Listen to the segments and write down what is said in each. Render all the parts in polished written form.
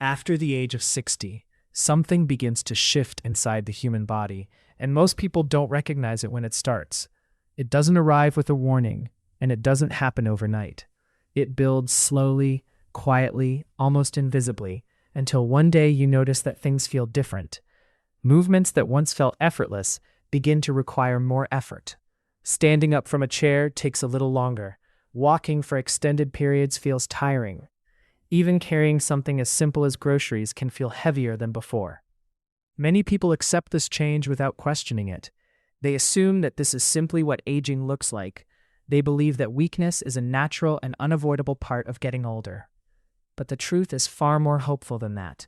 After the age of 60, something begins to shift inside the human body, and most people don't recognize it when it starts. It doesn't arrive with a warning, and it doesn't happen overnight. It builds slowly, quietly, almost invisibly, until one day you notice that things feel different. Movements that once felt effortless begin to require more effort. Standing up from a chair takes a little longer. Walking for extended periods feels tiring. Even carrying something as simple as groceries can feel heavier than before. Many people accept this change without questioning it. They assume that this is simply what aging looks like. They believe that weakness is a natural and unavoidable part of getting older. But the truth is far more hopeful than that.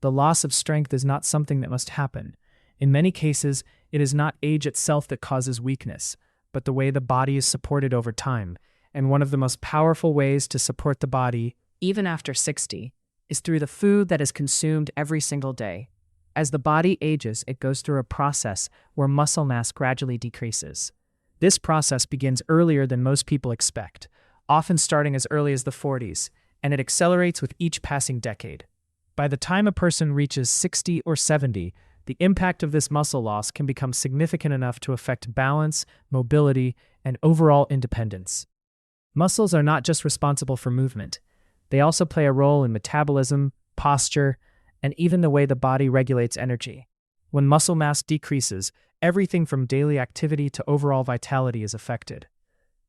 The loss of strength is not something that must happen. In many cases, it is not age itself that causes weakness, but the way the body is supported over time. And one of the most powerful ways to support the body, even after 60, is through the food that is consumed every single day. As the body ages, it goes through a process where muscle mass gradually decreases. This process begins earlier than most people expect, often starting as early as the 40s, and it accelerates with each passing decade. By the time a person reaches 60 or 70, the impact of this muscle loss can become significant enough to affect balance, mobility, and overall independence. Muscles are not just responsible for movement. They also play a role in metabolism, posture, and even the way the body regulates energy. When muscle mass decreases, everything from daily activity to overall vitality is affected.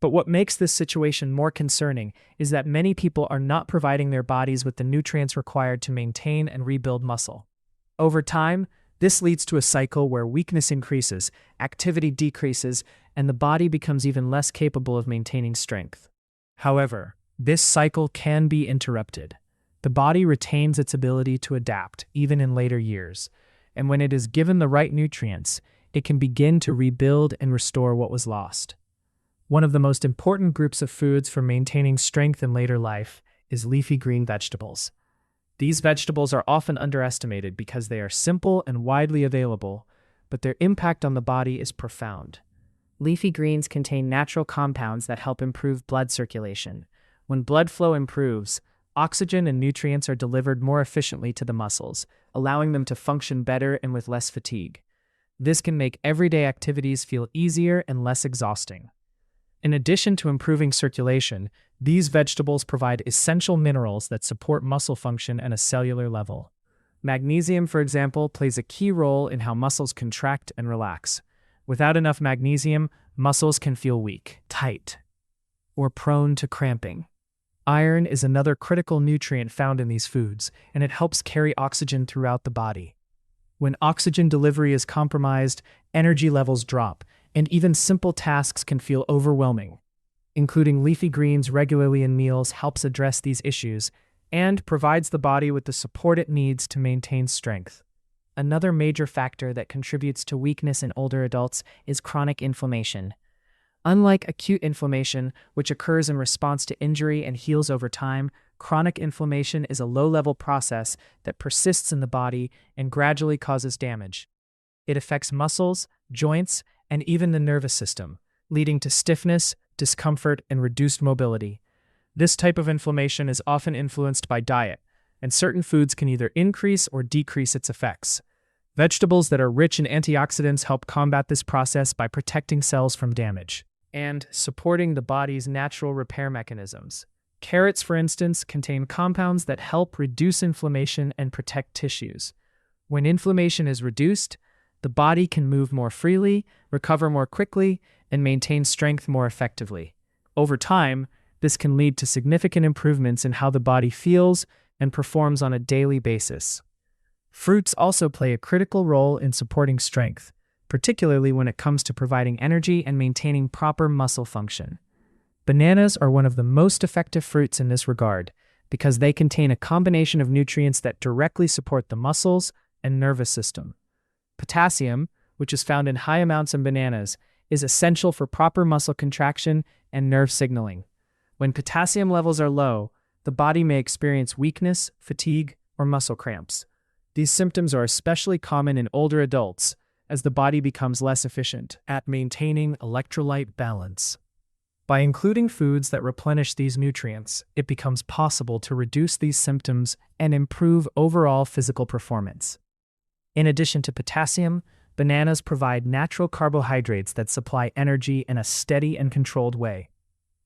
But what makes this situation more concerning is that many people are not providing their bodies with the nutrients required to maintain and rebuild muscle. Over time, this leads to a cycle where weakness increases, activity decreases, and the body becomes even less capable of maintaining strength. However, this cycle can be interrupted. The body retains its ability to adapt, even in later years, and when it is given the right nutrients, it can begin to rebuild and restore what was lost. One of the most important groups of foods for maintaining strength in later life is leafy green vegetables. These vegetables are often underestimated because they are simple and widely available, but their impact on the body is profound. Leafy greens contain natural compounds that help improve blood circulation. When blood flow improves, oxygen and nutrients are delivered more efficiently to the muscles, allowing them to function better and with less fatigue. This can make everyday activities feel easier and less exhausting. In addition to improving circulation, these vegetables provide essential minerals that support muscle function at a cellular level. Magnesium, for example, plays a key role in how muscles contract and relax. Without enough magnesium, muscles can feel weak, tight, or prone to cramping. Iron is another critical nutrient found in these foods, and it helps carry oxygen throughout the body. When oxygen delivery is compromised, energy levels drop, and even simple tasks can feel overwhelming. Including leafy greens regularly in meals helps address these issues and provides the body with the support it needs to maintain strength. Another major factor that contributes to weakness in older adults is chronic inflammation. Unlike acute inflammation, which occurs in response to injury and heals over time, chronic inflammation is a low-level process that persists in the body and gradually causes damage. It affects muscles, joints, and even the nervous system, leading to stiffness, discomfort, and reduced mobility. This type of inflammation is often influenced by diet, and certain foods can either increase or decrease its effects. Vegetables that are rich in antioxidants help combat this process by protecting cells from damage and supporting the body's natural repair mechanisms. Carrots, for instance, contain compounds that help reduce inflammation and protect tissues. When inflammation is reduced, the body can move more freely, recover more quickly, and maintain strength more effectively. Over time, this can lead to significant improvements in how the body feels and performs on a daily basis. Fruits also play a critical role in supporting strength, particularly when it comes to providing energy and maintaining proper muscle function. Bananas are one of the most effective fruits in this regard because they contain a combination of nutrients that directly support the muscles and nervous system. Potassium, which is found in high amounts in bananas, is essential for proper muscle contraction and nerve signaling. When potassium levels are low, the body may experience weakness, fatigue, or muscle cramps. These symptoms are especially common in older adults as the body becomes less efficient at maintaining electrolyte balance. By including foods that replenish these nutrients, it becomes possible to reduce these symptoms and improve overall physical performance. In addition to potassium, bananas provide natural carbohydrates that supply energy in a steady and controlled way.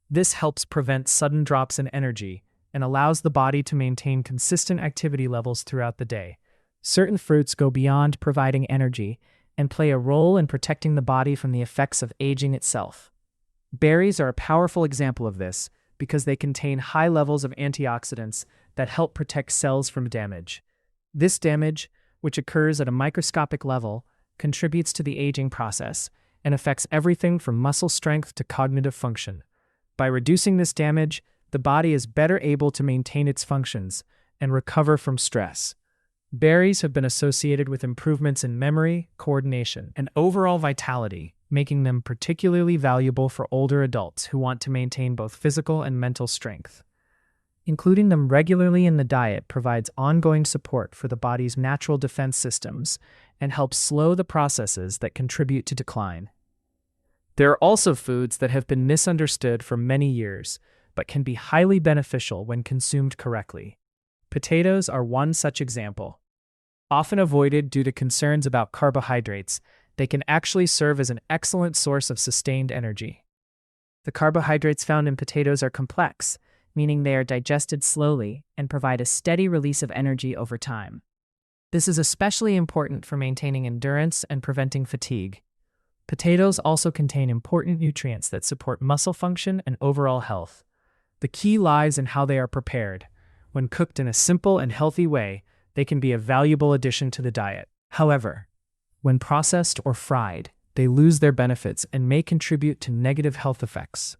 This helps prevent sudden drops in energy and allows the body to maintain consistent activity levels throughout the day. Certain fruits go beyond providing energy and play a role in protecting the body from the effects of aging itself. Berries are a powerful example of this because they contain high levels of antioxidants that help protect cells from damage. This damage, which occurs at a microscopic level, contributes to the aging process and affects everything from muscle strength to cognitive function. By reducing this damage, the body is better able to maintain its functions and recover from stress. Berries have been associated with improvements in memory, coordination, and overall vitality, making them particularly valuable for older adults who want to maintain both physical and mental strength. Including them regularly in the diet provides ongoing support for the body's natural defense systems and helps slow the processes that contribute to decline. There are also foods that have been misunderstood for many years, but can be highly beneficial when consumed correctly. Potatoes are one such example. Often avoided due to concerns about carbohydrates, they can actually serve as an excellent source of sustained energy. The carbohydrates found in potatoes are complex, meaning they are digested slowly and provide a steady release of energy over time. This is especially important for maintaining endurance and preventing fatigue. Potatoes also contain important nutrients that support muscle function and overall health. The key lies in how they are prepared. When cooked in a simple and healthy way, they can be a valuable addition to the diet. However, when processed or fried, they lose their benefits and may contribute to negative health effects.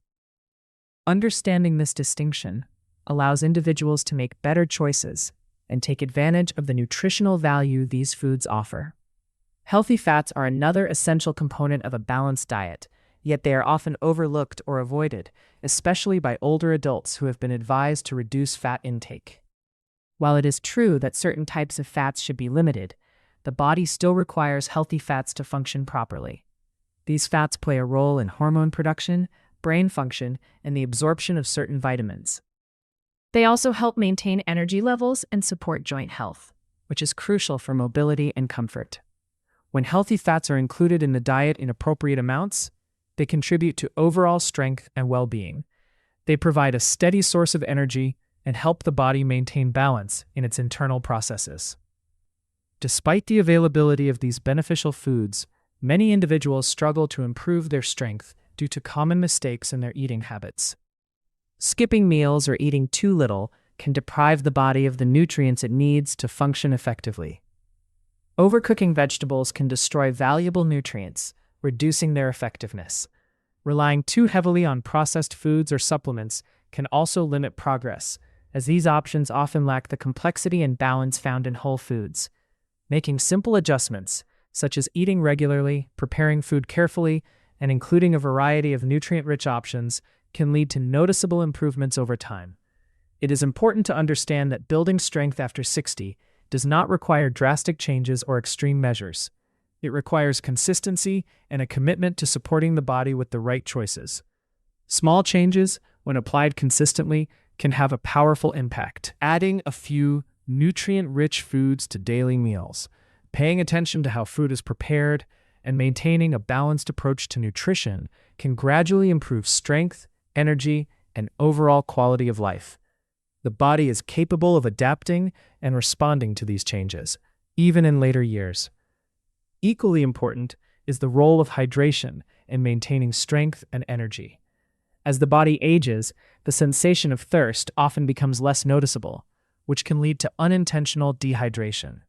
Understanding this distinction allows individuals to make better choices and take advantage of the nutritional value these foods offer. Healthy fats are another essential component of a balanced diet, yet they are often overlooked or avoided, especially by older adults who have been advised to reduce fat intake. While it is true that certain types of fats should be limited, the body still requires healthy fats to function properly. These fats play a role in hormone production, brain function, and the absorption of certain vitamins. They also help maintain energy levels and support joint health, which is crucial for mobility and comfort. When healthy fats are included in the diet in appropriate amounts, they contribute to overall strength and well-being. They provide a steady source of energy and help the body maintain balance in its internal processes. Despite the availability of these beneficial foods, many individuals struggle to improve their strength due to common mistakes in their eating habits. Skipping meals or eating too little can deprive the body of the nutrients it needs to function effectively. Overcooking vegetables can destroy valuable nutrients, reducing their effectiveness. Relying too heavily on processed foods or supplements can also limit progress, as these options often lack the complexity and balance found in whole foods. Making simple adjustments, such as eating regularly, preparing food carefully, and including a variety of nutrient-rich options, can lead to noticeable improvements over time. It is important to understand that building strength after 60 does not require drastic changes or extreme measures. It requires consistency and a commitment to supporting the body with the right choices. Small changes, when applied consistently, can have a powerful impact. Adding a few nutrient-rich foods to daily meals, paying attention to how food is prepared, and maintaining a balanced approach to nutrition can gradually improve strength, energy, and overall quality of life. The body is capable of adapting and responding to these changes, even in later years. Equally important is the role of hydration in maintaining strength and energy. As the body ages, the sensation of thirst often becomes less noticeable, which can lead to unintentional dehydration.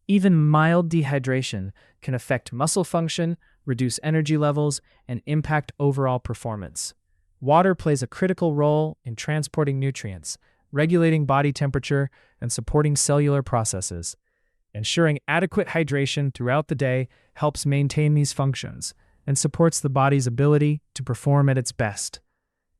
Even mild dehydration can affect muscle function, reduce energy levels, and impact overall performance. Water plays a critical role in transporting nutrients, regulating body temperature, and supporting cellular processes. Ensuring adequate hydration throughout the day helps maintain these functions and supports the body's ability to perform at its best.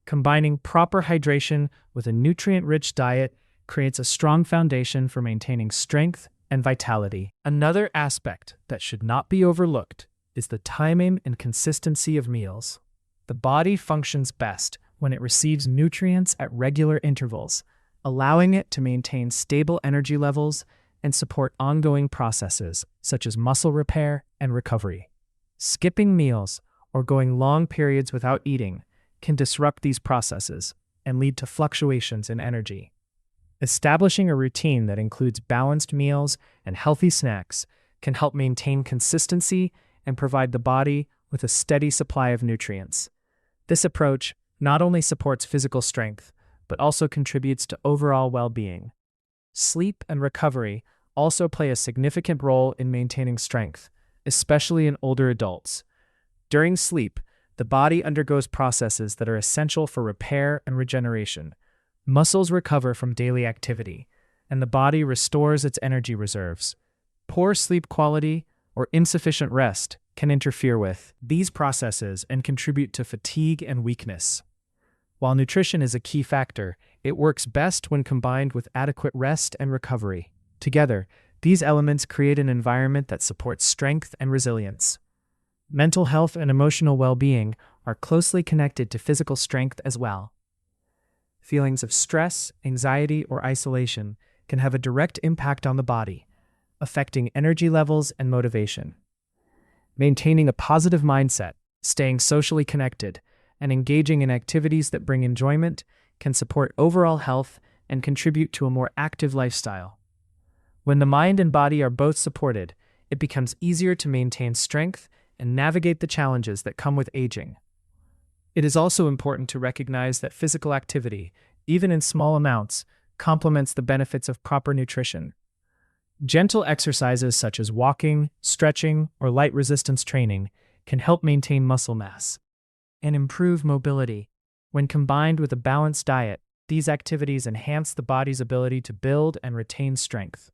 Combining proper hydration with a nutrient-rich diet creates a strong foundation for maintaining strength and vitality. Another aspect that should not be overlooked is the timing and consistency of meals. The body functions best when it receives nutrients at regular intervals, allowing it to maintain stable energy levels and support ongoing processes such as muscle repair and recovery. Skipping meals or going long periods without eating can disrupt these processes and lead to fluctuations in energy. Establishing a routine that includes balanced meals and healthy snacks can help maintain consistency and provide the body with a steady supply of nutrients. This approach not only supports physical strength, but also contributes to overall well-being. Sleep and recovery also play a significant role in maintaining strength, especially in older adults. During sleep, the body undergoes processes that are essential for repair and regeneration. Muscles recover from daily activity, and the body restores its energy reserves. Poor sleep quality or insufficient rest can interfere with these processes and contribute to fatigue and weakness. While nutrition is a key factor, it works best when combined with adequate rest and recovery. Together, these elements create an environment that supports strength and resilience. Mental health and emotional well-being are closely connected to physical strength as well. Feelings of stress, anxiety, or isolation can have a direct impact on the body, affecting energy levels and motivation. Maintaining a positive mindset, staying socially connected, and engaging in activities that bring enjoyment can support overall health and contribute to a more active lifestyle. When the mind and body are both supported, it becomes easier to maintain strength and navigate the challenges that come with aging. It is also important to recognize that physical activity, even in small amounts, complements the benefits of proper nutrition. Gentle exercises such as walking, stretching, or light resistance training can help maintain muscle mass and improve mobility. When combined with a balanced diet, these activities enhance the body's ability to build and retain strength.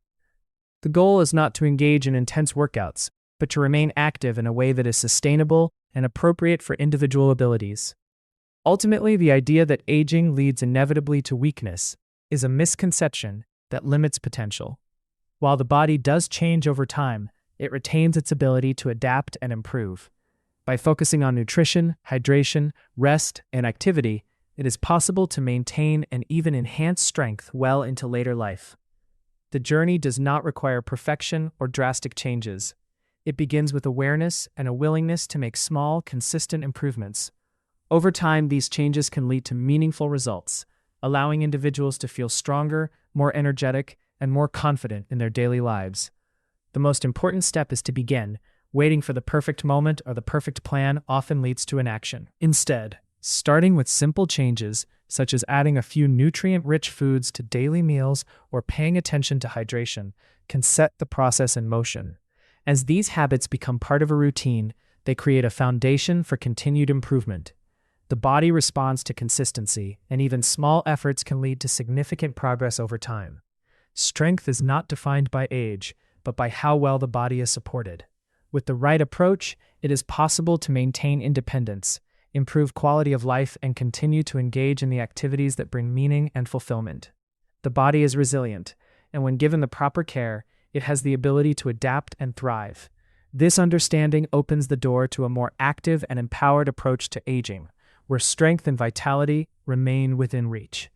The goal is not to engage in intense workouts, but to remain active in a way that is sustainable and appropriate for individual abilities. Ultimately, the idea that aging leads inevitably to weakness is a misconception that limits potential. While the body does change over time, it retains its ability to adapt and improve. By focusing on nutrition, hydration, rest, and activity, it is possible to maintain and even enhance strength well into later life. The journey does not require perfection or drastic changes. It begins with awareness and a willingness to make small, consistent improvements. Over time, these changes can lead to meaningful results, allowing individuals to feel stronger, more energetic, and more confident in their daily lives. The most important step is to begin. Waiting for the perfect moment or the perfect plan often leads to inaction. Instead, starting with simple changes, such as adding a few nutrient-rich foods to daily meals or paying attention to hydration, can set the process in motion. As these habits become part of a routine, they create a foundation for continued improvement. The body responds to consistency, and even small efforts can lead to significant progress over time. Strength is not defined by age, but by how well the body is supported. With the right approach, it is possible to maintain independence, improve quality of life, and continue to engage in the activities that bring meaning and fulfillment. The body is resilient, and when given the proper care, it has the ability to adapt and thrive. This understanding opens the door to a more active and empowered approach to aging, where strength and vitality remain within reach.